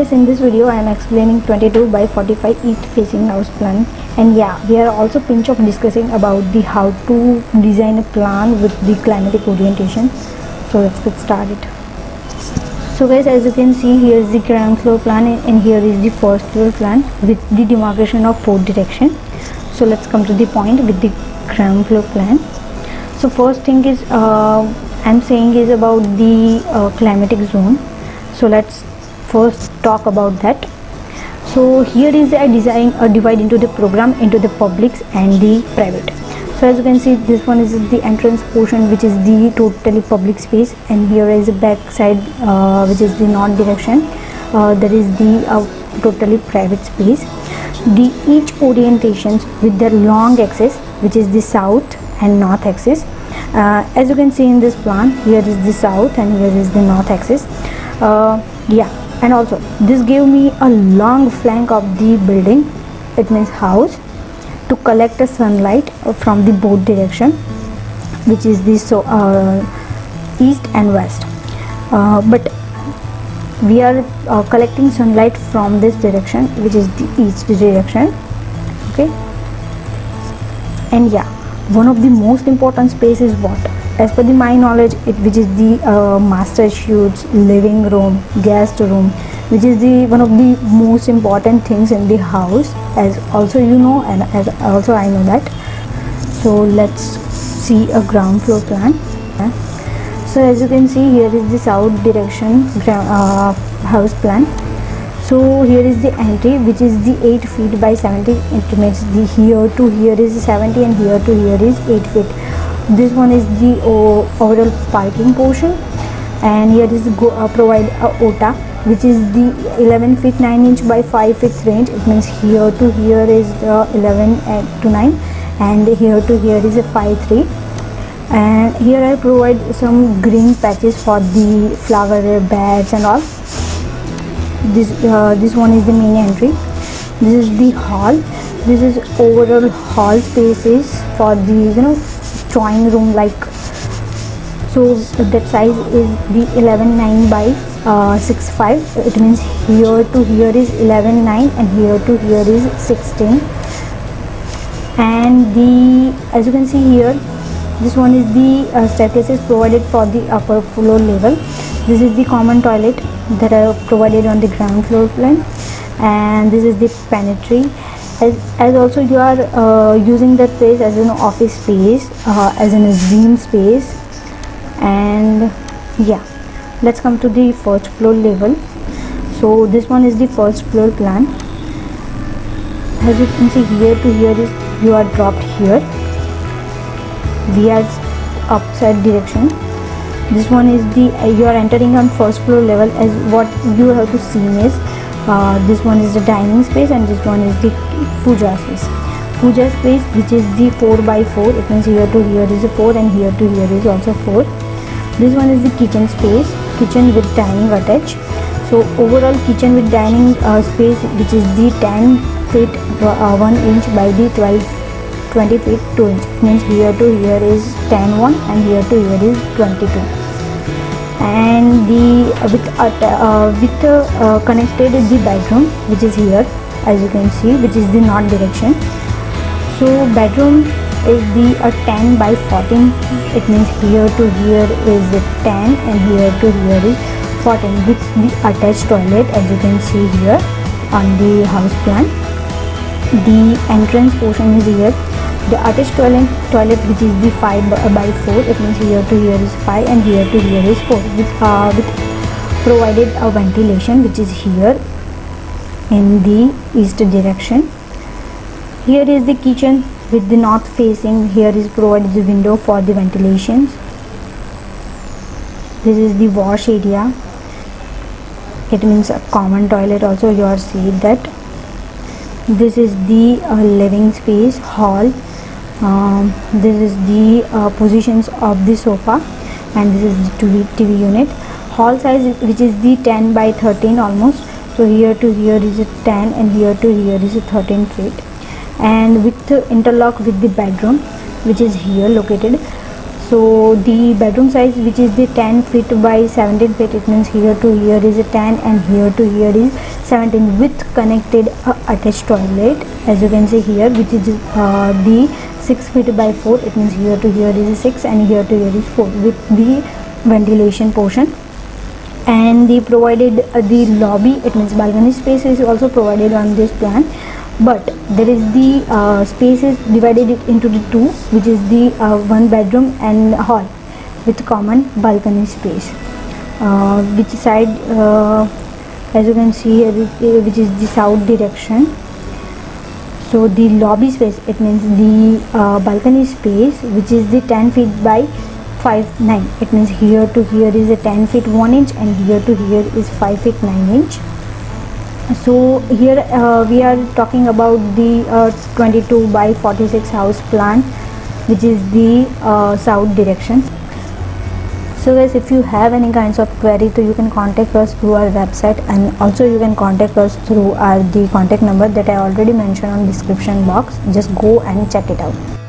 guys, in this video I am explaining 22 by 45 east facing house plan, and yeah, we are also pinch of discussing about the how to design a plan with the climatic orientation. So let's get started. So guys, as you can see, here is the ground floor plan and here is the first floor plan with the demarcation of 4 direction. So let's come to the point with the ground floor plan. So first thing is I'm saying is about the climatic zone. So let's first talk about that. So here is a design divide into the program into the publics and the private. So as you can see, this one is the entrance portion, which is the totally public space, and here is the back side which is the north direction. There is the totally private space. The each orientations with their long axis, which is the south and north axis. As you can see in this plan, here is the south and here is the north axis. And also this gave me a long flank of the building, it means house, to collect the sunlight from the both direction, which is the east and west. But we are collecting sunlight from this direction, which is the east direction. Okay, and yeah, one of the most important space is what, as per my knowledge, which is the master suites, living room, guest room, which is the one of the most important things in the house, as also you know, and as also I know that. So let's see a ground floor plan. So as you can see, here is the south direction house plan. So here is the entry, which is the 8 feet by 70. It makes the here to here is 70 and here to here is 8 feet. This one is the overall parking portion, and here is provide a OTA, which is the 11 feet 9 inch by 5 feet range. It means here to here is 11 to 9, and here to here is a 5-3. And here I provide some green patches for the flower beds and all. This one is the main entry. This is the hall. This is overall hall spaces for the drawing room, like, so that size is the 11.9 by 6.5. It means here to here is 11.9 and here to here is 16. And as you can see here, this one is the staircases provided for the upper floor level. This is the common toilet that are provided on the ground floor plan, and this is the pantry. As also you are using that place as an office space, as an gym space. And yeah, let's come to the first floor level. So this one is the first floor plan. As you can see, here to here is you are dropped here. We are upside direction. This one is the you are entering on first floor level. As what you have to see is this one is the dining space and this one is the puja space. Puja space, which is the 4 by 4. It means here to here is a 4 and here to here is also 4. This one is the kitchen space, kitchen with dining attached. So overall kitchen with dining space, which is the 10 feet 1 inch by the 20 feet 2 inch. It means here to here is 10.1 and here to here is 22. And connected the bedroom, which is here, as you can see, which is the north direction. So bedroom is the 10 by 14. It means here to here is 10 and here to here is 14 with the attached toilet, as you can see here on the house plan. The entrance portion is here. The attached toilet which is the 5 by 4. It means here to here is 5 and here to here is 4 with provided a ventilation, which is here in the east direction. Here is the kitchen with the north facing. Here is provided the window for the ventilations. This is the wash area. It means a common toilet also, you are seeing that. This is the living space, hall. This is the positions of the sofa, and this is the TV unit. Hall size, which is the 10 by 13 almost. So here to here is a 10 and here to here is a 13 feet, and with interlock with the bedroom, which is here located. So the bedroom size, which is the 10 feet by 17 feet, it means here to here is a 10 and here to here is 17 with connected attached toilet, as you can see here, which is the 6 feet by 4, it means here to here is a 6 and here to here is 4 with the ventilation portion. And the provided the lobby, it means balcony space, is also provided on this plan, but there is the space is divided into the two, which is the one bedroom and hall with common balcony space, which side, as you can see here, which is the south direction. So the lobby space, it means the balcony space, which is the 10 feet by 5'9", it means here to here is a 10 feet 1 inch and here to here is 5 feet 9 inch. So here we are talking about the 22 by 46 house plan, which is the south direction. So guys, if you have any kinds of query, so you can contact us through our website, and also you can contact us through the contact number that I already mentioned on description box. Just go and check it out.